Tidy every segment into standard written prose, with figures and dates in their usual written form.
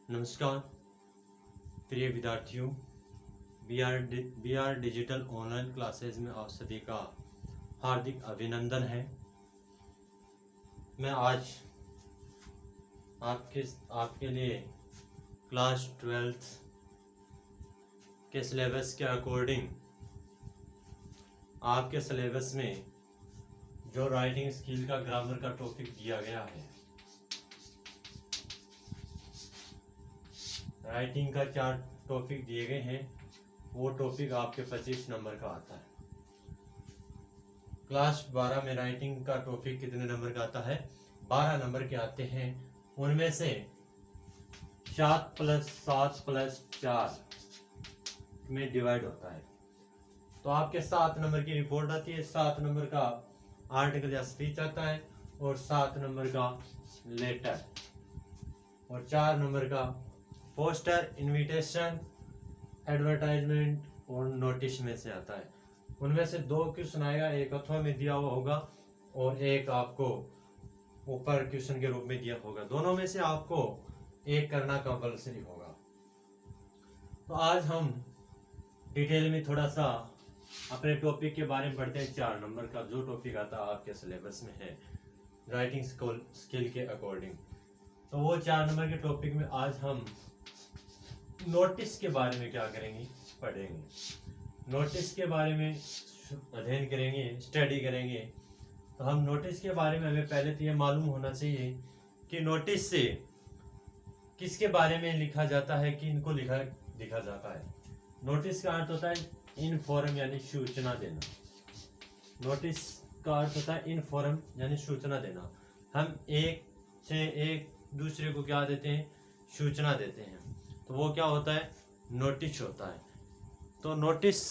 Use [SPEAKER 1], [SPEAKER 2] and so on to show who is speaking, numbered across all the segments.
[SPEAKER 1] नमस्कार प्रिय विद्यार्थियों, B R digital online classes में आप सभी का हार्दिक अभिनंदन है। मैं आज आपके लिए क्लास 12th के सिलेबस के अकॉर्डिंग आपके सिलेबस में जो राइटिंग स्किल का ग्रामर का टॉपिक दिया गया है, राइटिंग का 4 टॉपिक दिए गए हैं। वो टॉपिक आपके 25 नंबर का आता है। क्लास 12 में राइटिंग का टॉपिक कितने नंबर का आता है? 12 नंबर के आते हैं। उनमें से 7 + 7 + 4 में डिवाइड होता है। तो आपके 7 नंबर की रिपोर्ट आती है, 7 नंबर का आर्टिकल या स्पीच आता है और 7 नंबर का लेटर और 4 नंबर का पोस्टर, इनविटेशन, एडवर्टाइजमेंट और नोटिस में से आता है। उनमें से 2 क्वेश्चन आएगा, एक अथवा में दिया हुआ होगा और एक आपको ऊपर क्वेश्चन के रूप में दिया होगा। दोनों में से आपको एक करना कंपल्सरी होगा। तो आज हम डिटेल में थोड़ा सा अपने टॉपिक के बारे में पढ़ते हैं। 4 नंबर का जो टॉपिक आता है आपके सिलेबस में है राइटिंग स्किल के अकॉर्डिंग, तो वो 4 नंबर के टॉपिक में आज हम नोटिस के बारे में क्या करेंगे, पढ़ेंगे। नोटिस के बारे में अध्ययन करेंगे, स्टडी करेंगे। तो हम नोटिस के बारे में हमें पहले तो ये मालूम होना चाहिए कि नोटिस से किसके बारे में लिखा जाता है, कि इनको लिखा जाता है। नोटिस का अर्थ होता है इनफॉर्म यानी सूचना देना। नोटिस का अर्थ होता है इनफॉर्म यानी सूचना देना। हम एक से एक दूसरे को क्या देते हैं, सूचना देते हैं। तो वो क्या होता है, नोटिस होता है। तो नोटिस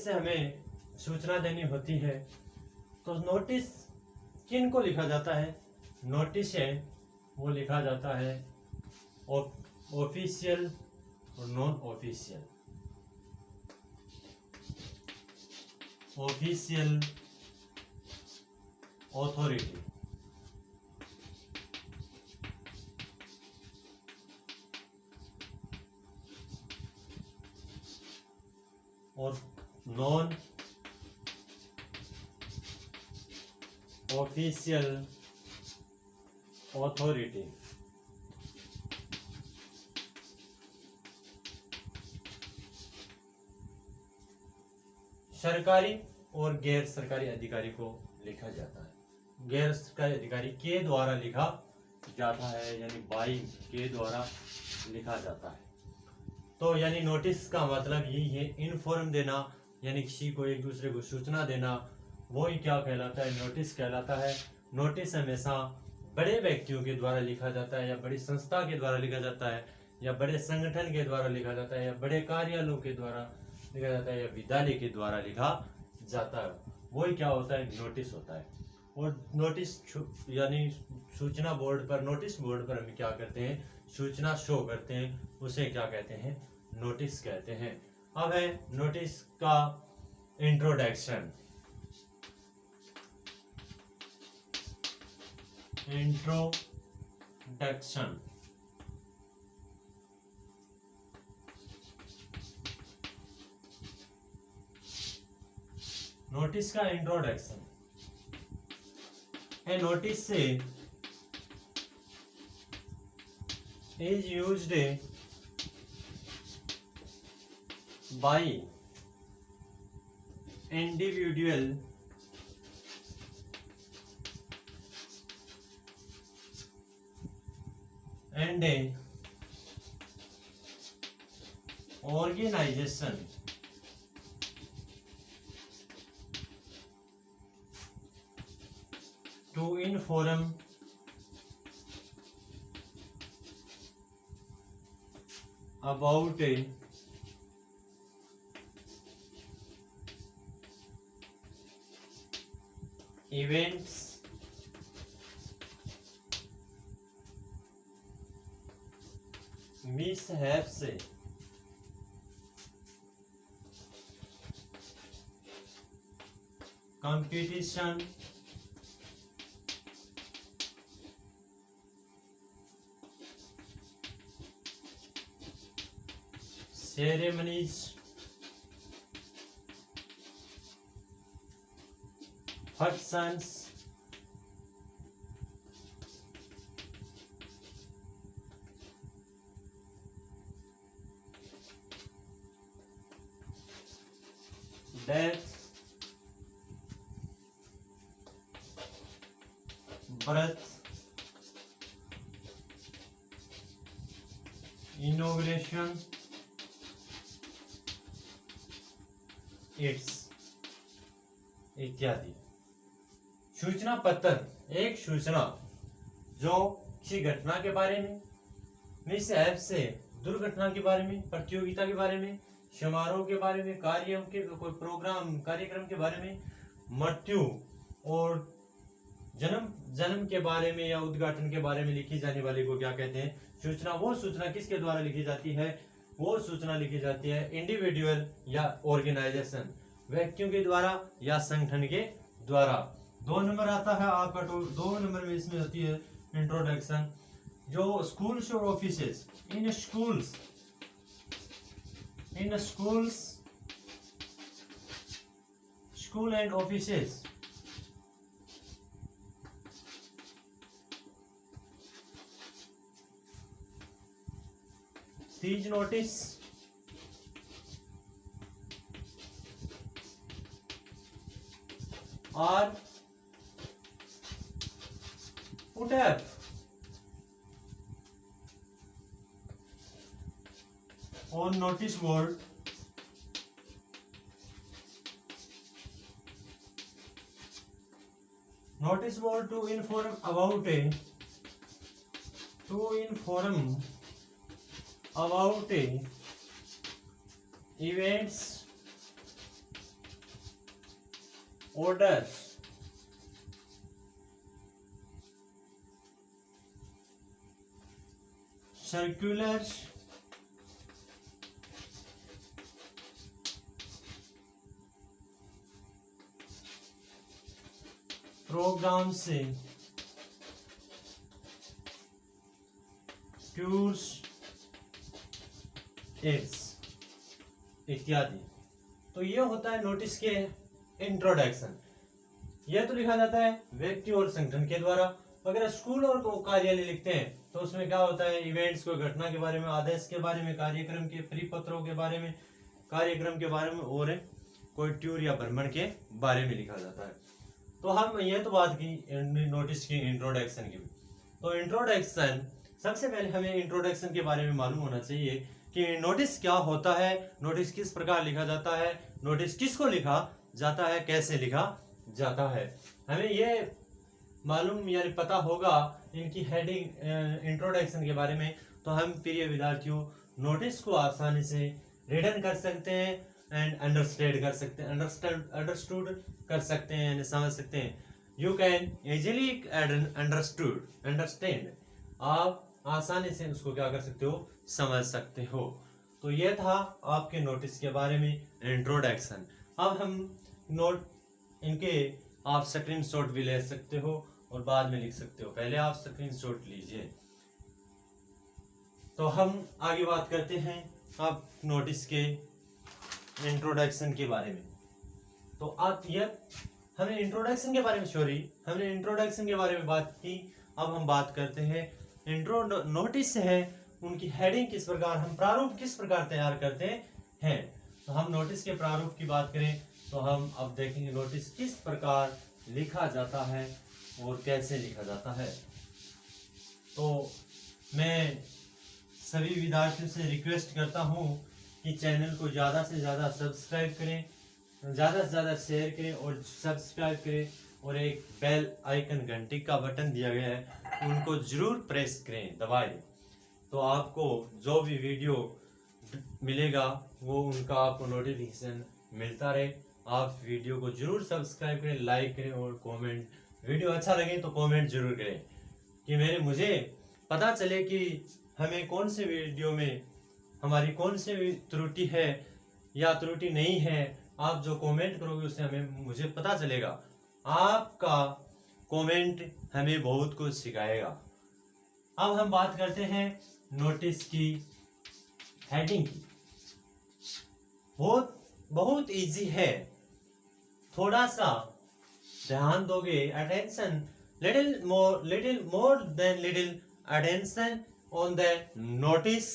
[SPEAKER 1] से हमें सूचना देनी होती है। तो नोटिस किन को लिखा जाता है? नोटिस है वो लिखा जाता है ऑफिशियल और नॉन ऑफिशियल। ऑफिशियल ऑथोरिटी और नॉन ऑफिशियल ऑथोरिटी। सरकारी और गैर सरकारी अधिकारी को लिखा जाता है। गैर सरकारी अधिकारी के द्वारा लिखा जाता है, यानी बाई के द्वारा लिखा जाता है। तो यानी नोटिस का मतलब यही है, इनफॉर्म देना यानी किसी को एक दूसरे को सूचना देना, वो ही क्या कहलाता है, नोटिस कहलाता है। नोटिस हमेशा बड़े व्यक्तियों के द्वारा लिखा जाता है, या बड़ी संस्था के द्वारा लिखा जाता है, या बड़े संगठन के द्वारा लिखा जाता है, या बड़े कार्यालयों के द्वारा लिखा जाता है, या विद्यालय के द्वारा लिखा जाता है। वही क्या होता है, नोटिस होता है। और नोटिस यानी सूचना बोर्ड पर, नोटिस बोर्ड पर हम क्या करते हैं, सूचना शो करते हैं, उसे क्या कहते हैं, नोटिस कहते हैं। अब है नोटिस का इंट्रोडक्शन। नोटिस का इंट्रोडक्शन है। नोटिस से is used by individual and organization to inform about events mishaps competition ceremonies, functions, death, birth, inauguration, it's इत्यादि। सूचना पत्र एक सूचना जो किसी घटना के बारे में, मिस ऐप से दुर्घटना के बारे में, प्रतियोगिता के बारे में, समारोह के बारे में, कार्यों के कोई प्रोग्राम कार्यक्रम के बारे में, मृत्यु और जन्म के बारे में या उद्घाटन के बारे में लिखी जाने वाली को क्या कहते हैं? सूचना। वो सूचना किसके द्वारा लिखी जाती है? वो सूचना लिखी जाती है इंडिविजुअल या ऑर्गेनाइजेशन, व्यक्तियों के द्वारा या संगठन के द्वारा। 2 नंबर आता है आपका, 2 नंबर में इसमें होती है इंट्रोडक्शन। जो स्कूल्स और offices, in schools school and offices these notice are put up on notice board to inform about events, orders, circulars, programs, tours, aids इत्यादि। तो ये होता है नोटिस के इंट्रोडक्शन। यह तो लिखा जाता है व्यक्ति और संगठन के द्वारा। अगर स्कूल और कार्यालय लिखते हैं तो उसमें क्या होता है? इवेंट्स, कोई घटना के बारे में, आदेश के बारे में, कार्यक्रम के परिपत्रों के बारे में, कार्यक्रम के बारे में, और कोई टूर या भ्रमण के बारे में लिखा जाता है। तो हम ये तो बात की नोटिस की इंट्रोडक्शन की। तो इंट्रोडक्शन, सबसे पहले हमें इंट्रोडक्शन के बारे में मालूम होना चाहिए कि नोटिस क्या होता है, नोटिस किस प्रकार लिखा जाता है, नोटिस किसको लिखा जाता है, कैसे लिखा जाता है। हमें ये मालूम यानी पता होगा इनकी हेडिंग इंट्रोडक्शन के बारे में, तो हम प्रिय विद्यार्थियों नोटिस को आसानी से रीडन कर सकते हैं एंड अंडरस्टैंड कर सकते हैं, अंडरस्टूड कर सकते हैं यानी समझ सकते हैं। यू कैन इजीली अंडरस्टैंड, आप आसानी से उसको क्या कर सकते हो? समझ सकते हो। तो ये था आपके नोटिस के बारे में इंट्रोडक्शन। अब हम नोट इनके आप स्क्रीनशॉट भी ले सकते हो और बाद में लिख सकते हो। पहले आप स्क्रीनशॉट लीजिए। तो हम आगे बात करते हैं अब नोटिस के इंट्रोडक्शन के बारे में। तो आप ये हमने इंट्रोडक्शन के बारे में बात की। अब हम बात करते हैं नोटिस है उनकी हेडिंग किस प्रकार, हम प्रारूप किस प्रकार तैयार करते हैं। तो हम नोटिस के प्रारूप की बात करें तो हम अब देखेंगे नोटिस किस प्रकार लिखा जाता है और कैसे लिखा जाता है। तो मैं सभी विद्यार्थियों से रिक्वेस्ट करता हूं कि चैनल को ज़्यादा से ज़्यादा सब्सक्राइब करें, ज़्यादा से ज़्यादा शेयर करें और सब्सक्राइब करें, और एक बेल आइकन घंटी का बटन दिया गया है उनको जरूर प्रेस करें, दबाएं। तो आपको जो भी वीडियो मिलेगा वो उनका आपको नोटिफिकेशन मिलता रहे। आप वीडियो को जरूर सब्सक्राइब करें, लाइक करें और कमेंट, वीडियो अच्छा लगे तो कमेंट जरूर करें कि मुझे पता चले कि हमें कौन से वीडियो में हमारी कौन सी त्रुटि है या त्रुटि नहीं है। आप जो कमेंट करोगे उससे मुझे पता चलेगा। आपका कमेंट हमें बहुत कुछ सिखाएगा। अब हम बात करते हैं नोटिस की हेडिंग की। बहुत इजी है, थोड़ा सा ध्यान दोगे, attention, little more than little attention on the notice,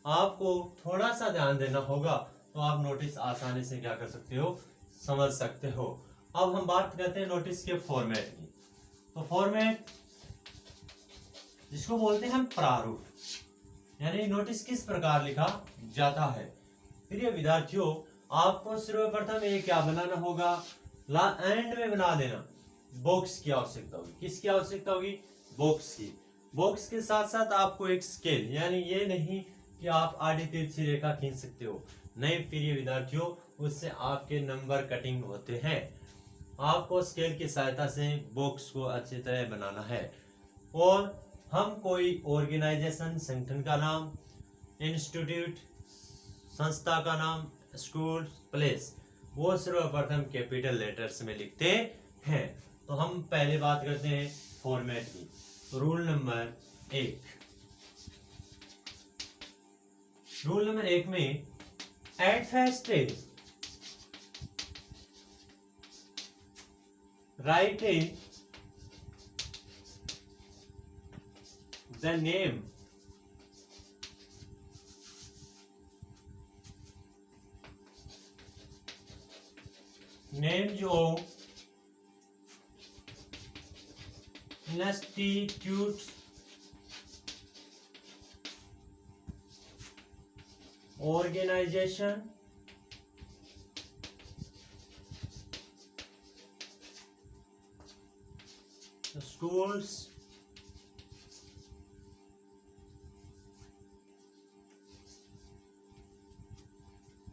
[SPEAKER 1] आपको थोड़ा सा ध्यान देना होगा तो आप नोटिस आसानी से क्या कर सकते हो, समझ सकते हो। अब हम बात करते हैं नोटिस के फॉर्मेट की। तो फॉर्मेट जिसको बोलते हैं हम प्रारूप, यानी नोटिस किस प्रकार लिखा जाता है। प्रिय विद्यार्थियों, आपको सर्वप्रथम ये क्या बनाना होगा, एंड में बना देना बॉक्स की आवश्यकता होगी। किसकी आवश्यकता होगी, बॉक्स की। बॉक्स के साथ साथ आपको एक स्केल, यानी ये नहीं कि आप आड़ी तिरछी रेखा खींच सकते हो, नहीं प्रिय विद्यार्थियों, उससे आपके नंबर कटिंग होते हैं। आपको स्केल की सहायता से बॉक्स को अच्छी तरह बनाना है। और हम कोई ऑर्गेनाइजेशन, संगठन का नाम, इंस्टीट्यूट, संस्था का नाम, स्कूल, प्लेस, वो सर्वप्रथम कैपिटल लेटर्स में लिखते हैं। तो हम पहले बात करते हैं फॉर्मेट की। तो रूल नंबर 1 में at first right the names of institutes, organization, schools,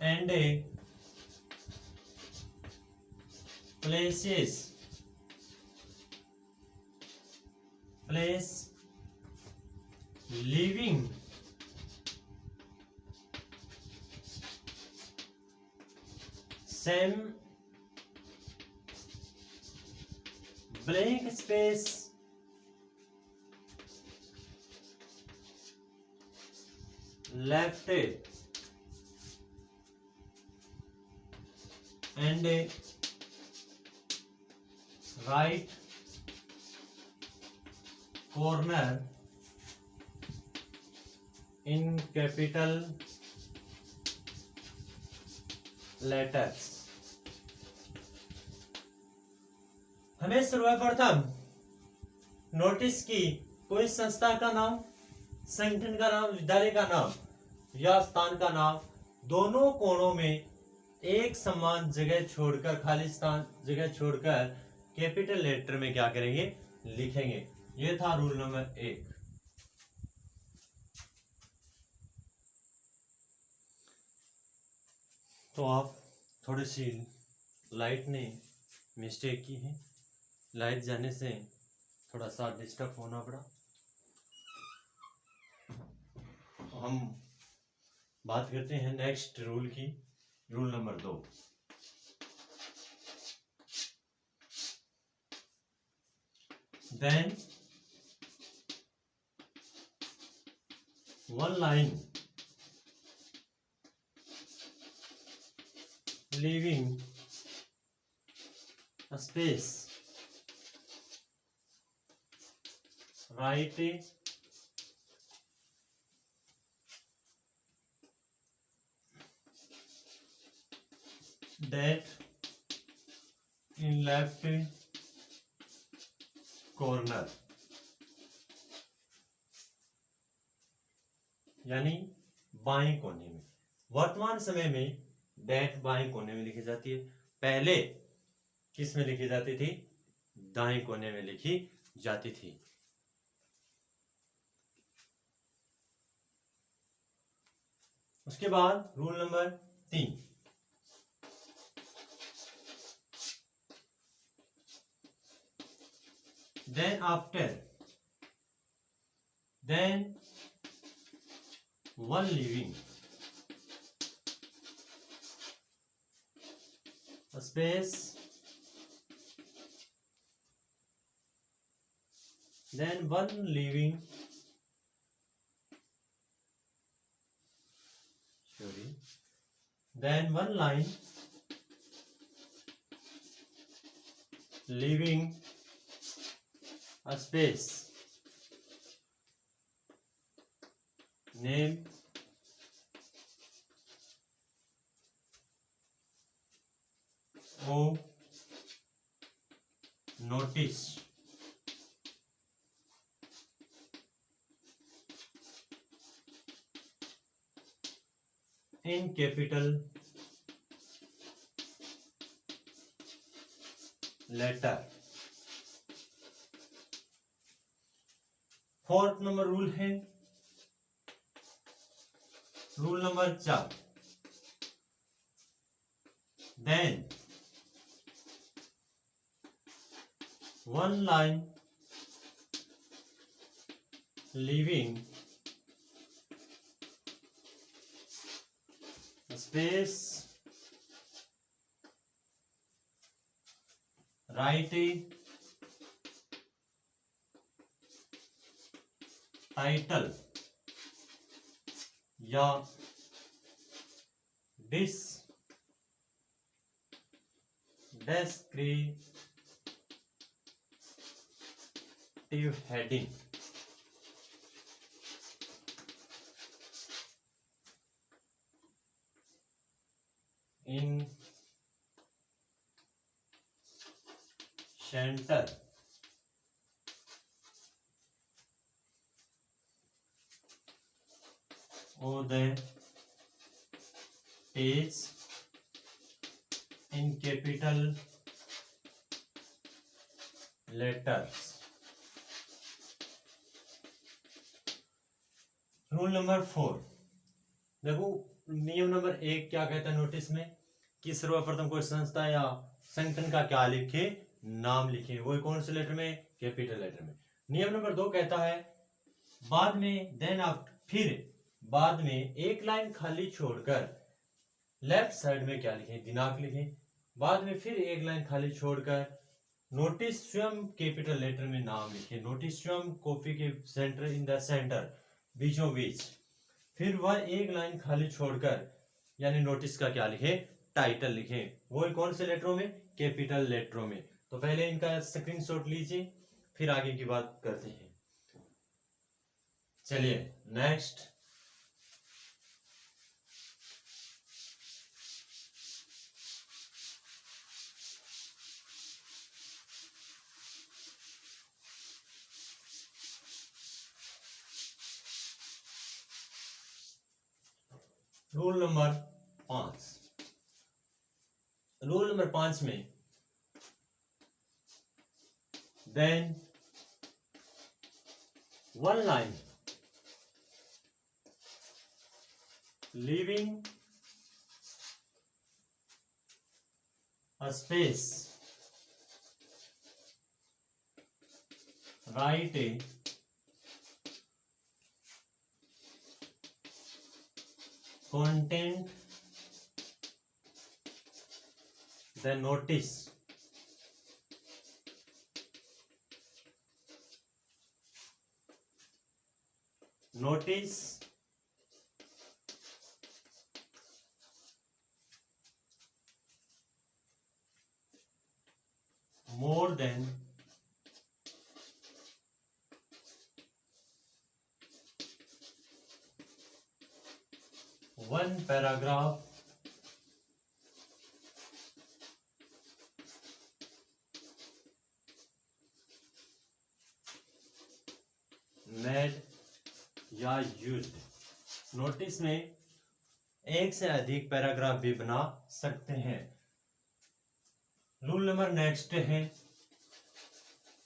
[SPEAKER 1] and places, place living same blank space left and right corner in capital letters। हमें सर्वप्रथम नोटिस की कोई संस्था का नाम, संगठन का नाम, विद्यालय का नाम या स्थान का नाम, दोनों कोणों में एक समान जगह छोड़कर, खाली स्थान जगह छोड़कर कैपिटल लेटर में क्या करेंगे, लिखेंगे। ये था रूल नंबर 1। तो आप थोड़ी सी लाइट ने मिस्टेक की है, लाइट जाने से थोड़ा सा डिस्टर्ब होना पड़ा। हम बात करते हैं नेक्स्ट रूल की, rule number 2। Then one line leaving a space, write that in left corner, यानी बाएं कोने में। वर्तमान समय में डेट बाएं कोने में लिखी जाती है, पहले किस में लिखी जाती थी, दाएं कोने में लिखी जाती थी। उसके बाद rule number 3, then one leaving a space, then one leaving, then one line leaving a space, name O notice, in capital letter. Fourth number rule है rule number 4, then one line leaving space, write a title या descriptive heading. In centre or the page in capital letters। Rule number 4, देखो नियम number 1 क्या कहता है notice में कि सर्वप्रथम कोई संस्था या संगठन का क्या लिखे, नाम लिखे, वो कौन से लेटर में, कैपिटल लेटर में। नियम नंबर 2 कहता है बाद में देन आफ्टर, फिर बाद में एक लाइन खाली छोड़कर लेफ्ट साइड में क्या लिखें, दिनांक लिखें। बाद में फिर एक लाइन खाली छोड़कर नोटिस स्वयं कैपिटल लेटर में नाम लिखें। नोटिस स्वयं कॉपी के सेंटर, इन द सेंटर, बीचों बीच। फिर वह एक लाइन खाली छोड़कर यानी नोटिस का क्या लिखें, टाइटल लिखें। वो कौन से लेटरों में, कैपिटल लेटरों में। तो पहले इनका स्क्रीनशॉट लीजिए, फिर आगे की बात करते हैं। चलिए next, rule number 5। Rule number 5 में then one line leaving a space, write a content, the notice, notice more than one paragraph made या यूज्ड। नोटिस में एक से अधिक पैराग्राफ भी बना सकते हैं। रूल नंबर नेक्स्ट है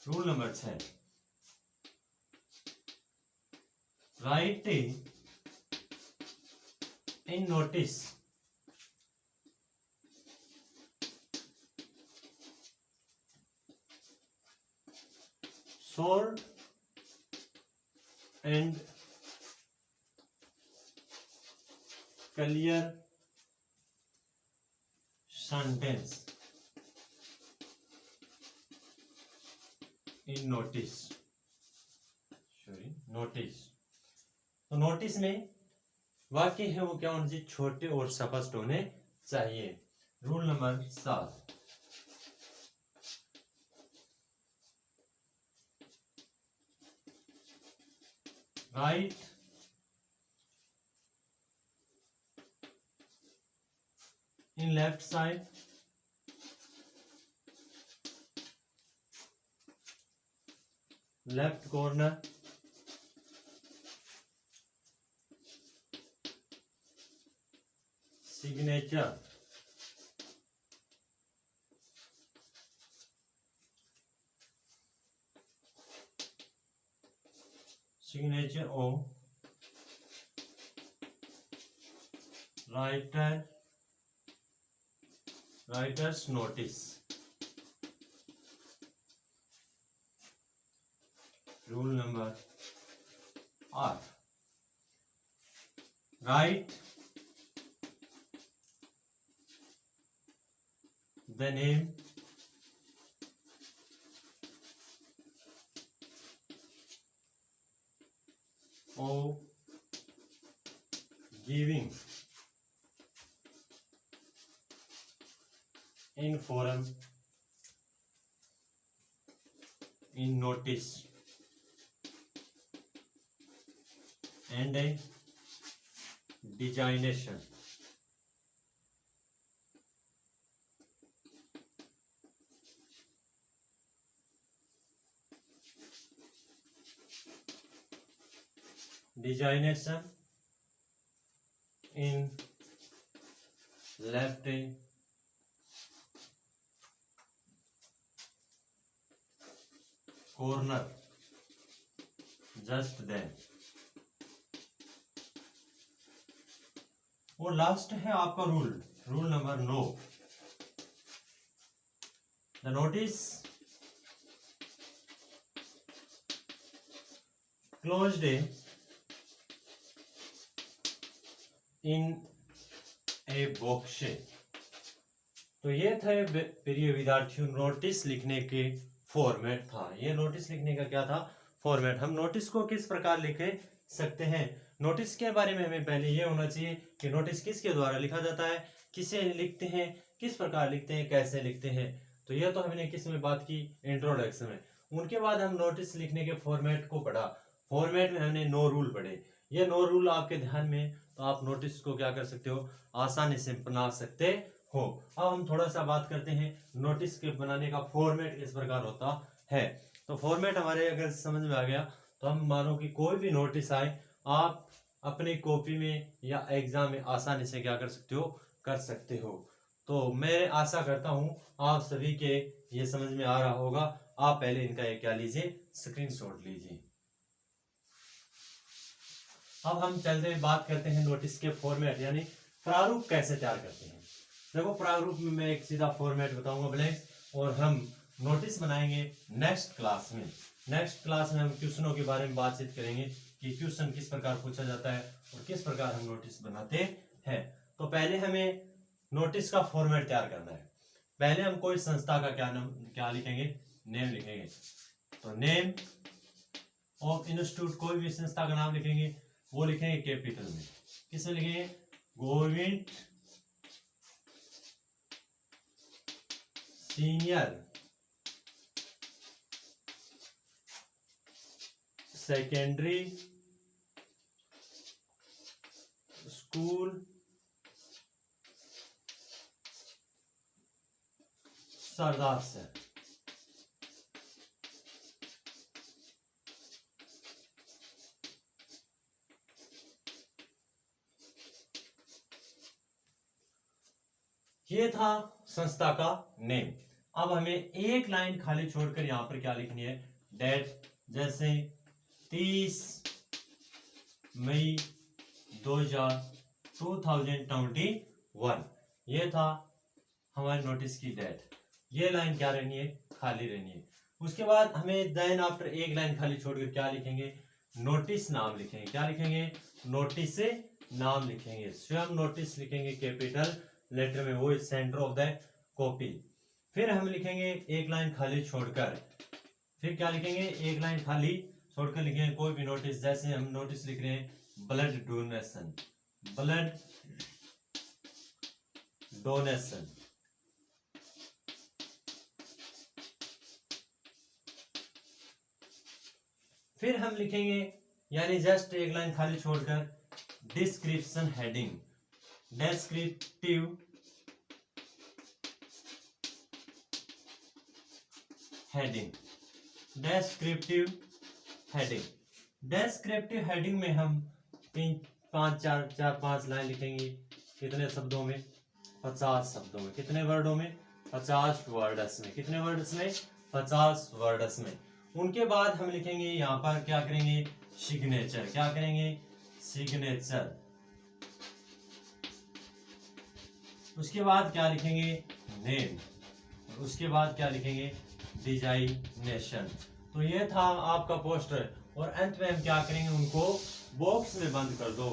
[SPEAKER 1] rule number 6, right in notice short and clear sentence in notice, notice. तो नोटिस में वाक्य है वो क्या होने चाहिए, छोटे और स्पष्ट होने चाहिए। Rule number 7, right in left side left corner signature of writer's notice. Rule number 8, write the name of giving in forum in notice and a designation. Designation in left corner just then. और last है आपका rule number 9, the notice closed in a box. तो ये थे प्रिय विद्यार्थियों notice लिखने के फॉर्मेट था। ये नोटिस लिखने का क्या था, फॉर्मेट। हम नोटिस को किस प्रकार लिख सकते हैं, नोटिस के बारे में हमें पहले ये होना चाहिए कि नोटिस किसके द्वारा लिखा जाता है, किसे लिखते हैं, किस प्रकार लिखते हैं, कैसे लिखते हैं। तो ये तो हमने किस में बात की, इंट्रोडक्शन में। उनके बाद हम नोटिस लिखने के फॉर्मेट को पढ़ा। फॉर्मेट में हमने 9 रूल पढ़े। ये 9 रूल आपके ध्यान में, तो आप नोटिस को क्या कर सकते हो, आसानी से बना सकते हो। अब हम थोड़ा सा बात करते हैं नोटिस के बनाने का फॉर्मेट किस प्रकार होता है। तो फॉर्मेट हमारे अगर समझ में आ गया, तो हम मानो कि कोई भी नोटिस आए, आप अपनी कॉपी में या एग्जाम में आसानी से क्या कर सकते हो। तो मैं आशा करता हूं आप सभी के ये समझ में आ रहा होगा। आप पहले इनका ये क्या लीजिए, स्क्रीनशॉट लीजिए। अब हम चलते हैं बात करते हैं नोटिस के फॉर्मेट यानी प्रारूप कैसे तैयार करते हैं। देखो प्रारूप में मैं एक सीधा फॉर्मेट बताऊंगा ब्लैंक, और हम नोटिस बनाएंगे नेक्स्ट क्लास में। नेक्स्ट क्लास में हम क्वेश्चनों के बारे में बातचीत करेंगे कि क्वेश्चन किस प्रकार पूछा जाता है और किस प्रकार हम नोटिस बनाते हैं। तो पहले हमें नोटिस का फॉर्मेट तैयार करना है। पहले हम कोई संस्था का क्या लिखेंगे, नेम लिखेंगे। तो नेम ऑफ इंस्टीट्यूट, कोई भी संस्था का नाम लिखेंगे, वो लिखेंगे कैपिटल में। किसमें लिखेंगे, गवर्नमेंट सीनियर सेकेंडरी स्कूल सरदार से। ये था संस्था का नेम। अब हमें एक लाइन खाली छोड़कर यहां पर क्या लिखनी है, डेट। जैसे 30 मई 2021, ये था हमारे नोटिस की डेट। ये लाइन क्या रहनी है, खाली रहनी है। उसके बाद हमें देन आफ्टर एक लाइन खाली छोड़कर क्या लिखेंगे, नोटिस नाम लिखेंगे। क्या लिखेंगे, नोटिस नाम लिखेंगे। स्वयं नोटिस लिखेंगे कैपिटल लेटर में, वो सेंटर ऑफ द कॉपी। फिर हम लिखेंगे एक लाइन खाली छोड़कर, फिर क्या लिखेंगे, एक लाइन खाली छोड़कर लिखेंगे कोई भी नोटिस। जैसे हम नोटिस लिख रहे हैं ब्लड डोनेशन, ब्लड डोनेशन। फिर हम लिखेंगे यानी जस्ट एक लाइन खाली छोड़कर description heading, descriptive heading, descriptive heading. Descriptive heading में हम 4-5 लाइन लिखेंगे। कितने शब्दों में? 50 शब्दों में। कितने वर्डों में? 50 वर्ड्स में। कितने वर्ड्स में? 50 वर्ड्स में। उनके बाद हम लिखेंगे यहाँ पर क्या करेंगे? सिग्नेचर। क्या करेंगे? सिग्नेचर। उसके बाद क्या लिखेंगे? नेम। उसके बाद क्या लिखेंगे? डिजाइनेशन। तो ये था आपका पोस्टर और अंत में हम क्या करेंगे? उनको बॉक्स में बंद कर दो।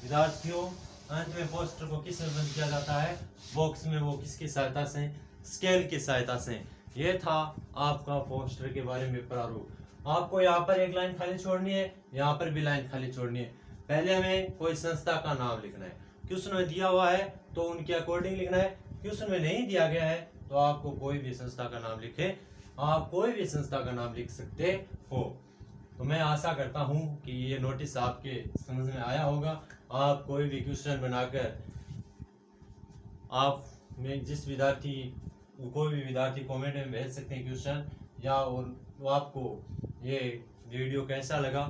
[SPEAKER 1] विद्यार्थियों, अंत में पोस्टर को किस में बंद किया जाता है? बॉक्स में। वो किसकी सहायता से? स्केल की सहायता से। ये था आपका पोस्टर के बारे में प्रारूप। आपको यहाँ पर एक लाइन खाली छोड़नी है, यहाँ पर भी लाइन खाली छोड़नी है। पहले हमें कोई संस्था का नाम लिखना है। क्वेश्चन में दिया हुआ है तो उनके अकॉर्डिंग लिखना है। क्वेश्चन में नहीं दिया गया है तो आपको कोई भी संस्था का नाम लिखे, आप कोई भी संस्था का नाम लिख सकते हो। तो मैं आशा करता हूं कि ये नोटिस आपके समझ में आया होगा। आप कोई भी क्वेश्चन बनाकर आप में जिस विद्यार्थी कोई भी विद्यार्थी कमेंट में भेज सकते हैं क्वेश्चन, या और तो आपको ये वीडियो कैसा लगा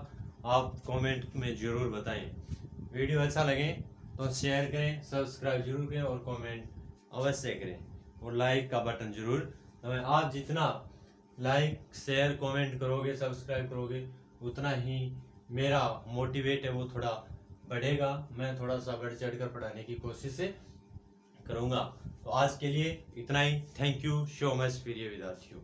[SPEAKER 1] आप कमेंट में जरूर बताएं। वीडियो अच्छा लगे तो शेयर करें, सब्सक्राइब जरूर करें और कमेंट अवश्य करें और लाइक का बटन जरूर दबाएं। आप जितना लाइक शेयर कमेंट करोगे, सब्सक्राइब करोगे, उतना ही मेरा मोटिवेट है वो थोड़ा बढ़ेगा। मैं थोड़ा सा बढ़ चढ़ कर पढ़ाने की कोशिश करूँगा। तो आज के लिए इतना ही। थैंक यू सो मच प्रिय विद्यार्थियों।